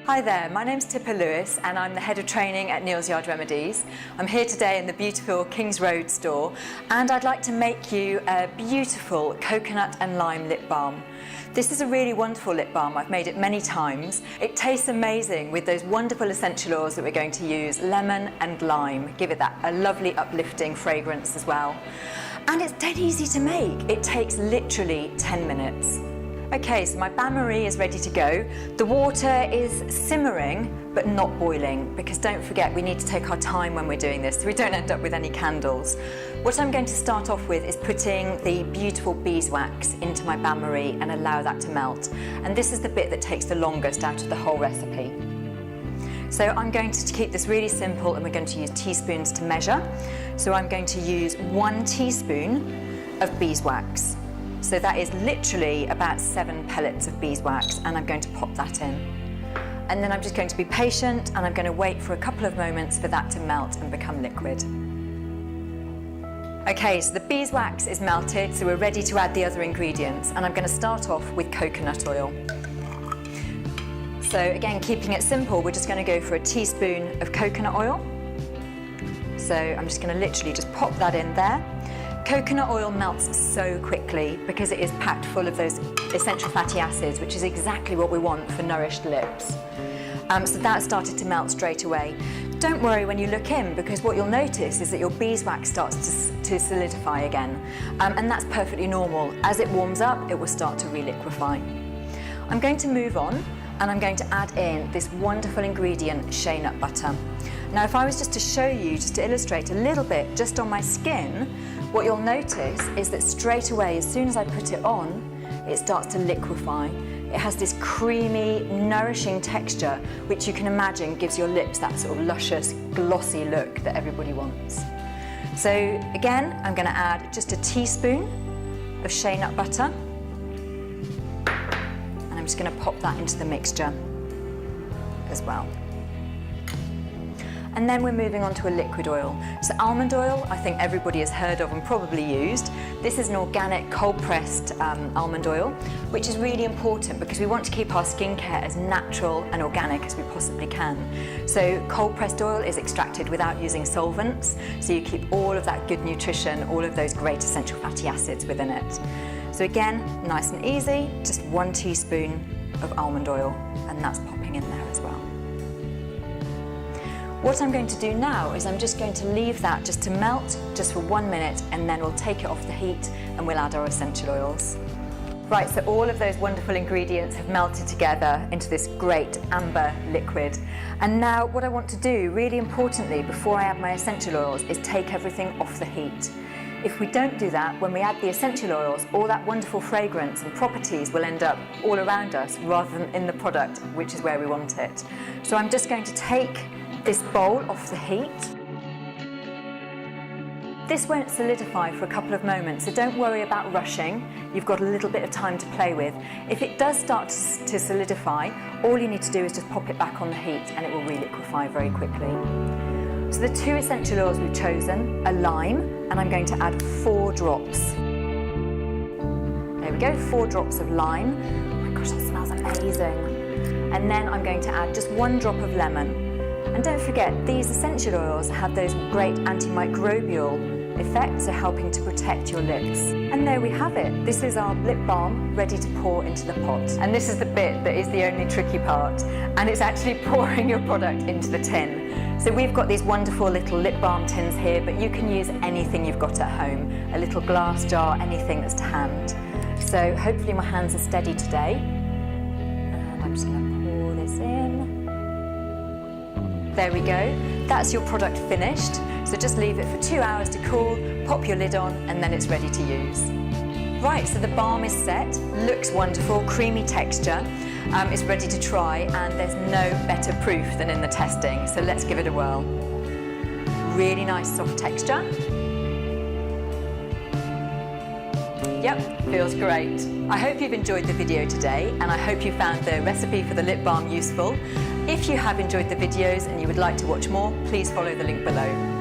Hi there, my name's Tipper Lewis and I'm the Head of Training at Neal's Yard Remedies. I'm here today in the beautiful Kings Road store and I'd like to make you a beautiful coconut and lime lip balm. This is a really wonderful lip balm. I've made it many times. It tastes amazing with those wonderful essential oils that we're going to use, lemon and lime. Give it that a lovely uplifting fragrance as well. And it's dead easy to make. It takes literally 10 minutes. Okay, so my bain-marie is ready to go. The water is simmering, but not boiling, because don't forget, we need to take our time when we're doing this, so we don't end up with any candles. What I'm going to start off with is putting the beautiful beeswax into my bain-marie and allow that to melt. And this is the bit that takes the longest out of the whole recipe. So I'm going to keep this really simple and we're going to use teaspoons to measure. So I'm going to use 1 teaspoon of beeswax. So that is literally about 7 pellets of beeswax and I'm going to pop that in. And then I'm just going to be patient and I'm going to wait for a couple of moments for that to melt and become liquid. Okay, so the beeswax is melted, so we're ready to add the other ingredients and I'm going to start off with coconut oil. So again, keeping it simple, we're just going to go for a teaspoon of coconut oil. So I'm just going to literally just pop that in there. Coconut oil melts so quickly because it is packed full of those essential fatty acids, which is exactly what we want for nourished lips. So that started to melt straight away. Don't worry when you look in, because what you'll notice is that your beeswax starts to solidify again. And that's perfectly normal. As it warms up, it will start to reliquefy. I'm going to move on and I'm going to add in this wonderful ingredient, shea nut butter. Now, if I was just to show you, just to illustrate a little bit, just on my skin, what you'll notice is that straight away, as soon as I put it on, it starts to liquefy. It has this creamy, nourishing texture, which you can imagine gives your lips that sort of luscious, glossy look that everybody wants. So again, I'm going to add just a teaspoon of shea nut butter. And I'm just going to pop that into the mixture as well. And then we're moving on to a liquid oil. So almond oil, I think everybody has heard of and probably used. This is an organic cold-pressed almond oil, which is really important because we want to keep our skincare as natural and organic as we possibly can. So cold-pressed oil is extracted without using solvents, so you keep all of that good nutrition, all of those great essential fatty acids within it. So again, nice and easy, just 1 teaspoon of almond oil, and that's popping in there as well. What I'm going to do now is I'm just going to leave that just to melt just for 1 minute and then we'll take it off the heat and we'll add our essential oils. Right, so all of those wonderful ingredients have melted together into this great amber liquid. And now what I want to do, really importantly, before I add my essential oils, is take everything off the heat. If we don't do that, when we add the essential oils, all that wonderful fragrance and properties will end up all around us rather than in the product, which is where we want it. So I'm just going to take this bowl off the heat. This won't solidify for a couple of moments, so don't worry about rushing. You've got a little bit of time to play with. If it does start to solidify, all you need to do is just pop it back on the heat and it will reliquefy very quickly. So the 2 essential oils we've chosen are lime, and I'm going to add 4 drops. There we go, 4 drops of lime. Oh my gosh, that smells amazing. And then I'm going to add just 1 drop of lemon. And don't forget, these essential oils have those great antimicrobial effects, so helping to protect your lips. And there we have it. This is our lip balm ready to pour into the pot. And this is the bit that is the only tricky part. And it's actually pouring your product into the tin. So we've got these wonderful little lip balm tins here, but you can use anything you've got at home. A little glass jar, anything that's to hand. So hopefully my hands are steady today. And I'm just going to pour this in. There we go, that's your product finished. So just leave it for 2 hours to cool, pop your lid on, and then it's ready to use. Right, so the balm is set, looks wonderful, creamy texture. It's ready to try, and there's no better proof than in the testing. So let's give it a whirl. Really nice soft texture. Yep, feels great. I hope you've enjoyed the video today, and I hope you found the recipe for the lip balm useful. If you have enjoyed the videos and you would like to watch more, please follow the link below.